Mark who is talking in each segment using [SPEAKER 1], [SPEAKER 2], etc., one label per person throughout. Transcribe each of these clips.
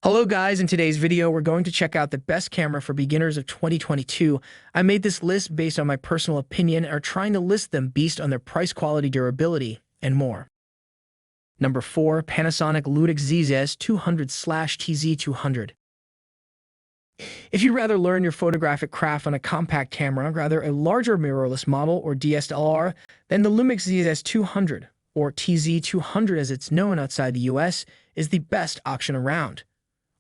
[SPEAKER 1] Hello guys, in today's video we're going to check out the best camera for beginners of 2022. I made this list based on my personal opinion and are trying to list them based on their price, quality, durability, and more. Number 4. Panasonic Lumix ZV-200/TZ200. If you'd rather learn your photographic craft on a compact camera, rather a larger mirrorless model or DSLR, then the Lumix ZV-200, or TZ200 as it's known outside the US, is the best option around.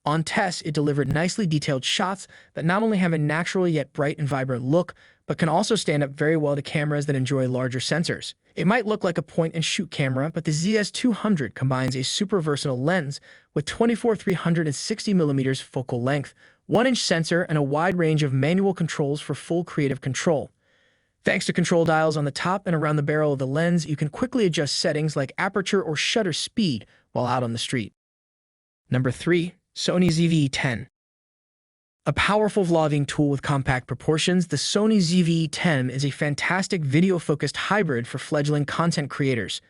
[SPEAKER 1] On test, it delivered nicely detailed shots that not only have a natural yet bright and vibrant look, but can also stand up very well to cameras that enjoy larger sensors. It might look like a point-and-shoot camera, but the ZV-200 combines a super versatile lens with 24-360mm focal length, 1-inch sensor, and a wide range of manual controls for full creative control. Thanks to control dials on the top and around the barrel of the lens, you can quickly adjust settings like aperture or shutter speed while out on the street. Number 3. Sony ZV-E10. A powerful vlogging tool with compact proportions, the Sony ZV-E10 is a fantastic video-focused hybrid for fledgling content creators.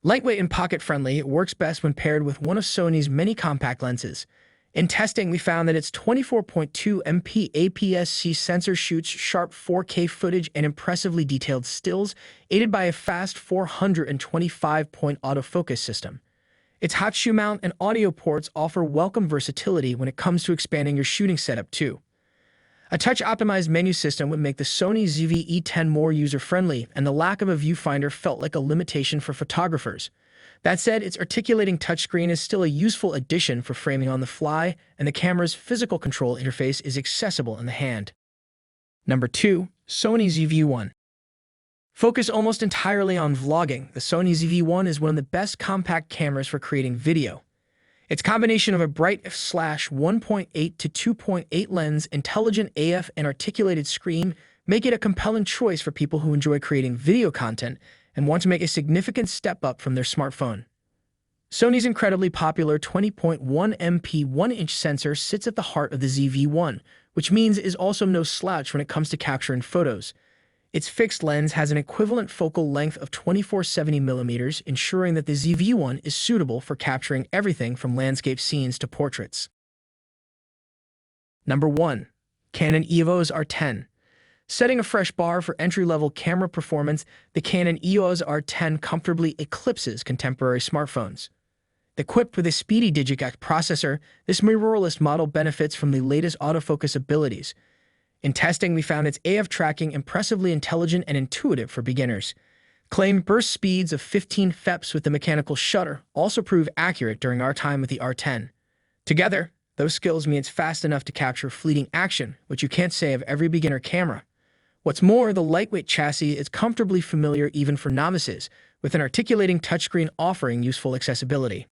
[SPEAKER 1] Lightweight and pocket-friendly, it works best when paired with one of Sony's many compact lenses. In testing, we found that its 24.2 MP APS-C sensor shoots sharp 4K footage and impressively detailed stills, aided by a fast 425-point autofocus system. Its hot shoe mount and audio ports offer welcome versatility when it comes to expanding your shooting setup too. A touch-optimized menu system would make the Sony ZV-E10 more user-friendly, and the lack of a viewfinder felt like a limitation for photographers. That said, its articulating touchscreen is still a useful addition for framing on the fly, and the camera's physical control interface is accessible in the hand. Number 2. Sony ZV-1. Focus almost entirely on vlogging, the Sony ZV-1 is one of the best compact cameras for creating video. Its combination of a bright f/1.8 to 2.8 lens, intelligent AF, and articulated screen make it a compelling choice for people who enjoy creating video content and want to make a significant step up from their smartphone. Sony's incredibly popular 20.1 MP 1-inch sensor sits at the heart of the ZV-1, which means it is also no slouch when it comes to capturing photos. Its fixed lens has an equivalent focal length of 24-70mm, ensuring that the ZV-1 is suitable for capturing everything from landscape scenes to portraits. Number 1. Canon EOS R10. Setting a fresh bar for entry-level camera performance, the Canon EOS R10 comfortably eclipses contemporary smartphones. Equipped with a speedy Digic processor, this mirrorless model benefits from the latest autofocus abilities. In testing, we found its AF tracking impressively intelligent and intuitive for beginners. Claimed burst speeds of 15 fps with the mechanical shutter also prove accurate during our time with the R10. Together, those skills mean it's fast enough to capture fleeting action, which you can't say of every beginner camera. What's more, the lightweight chassis is comfortably familiar even for novices, with an articulating touchscreen offering useful accessibility.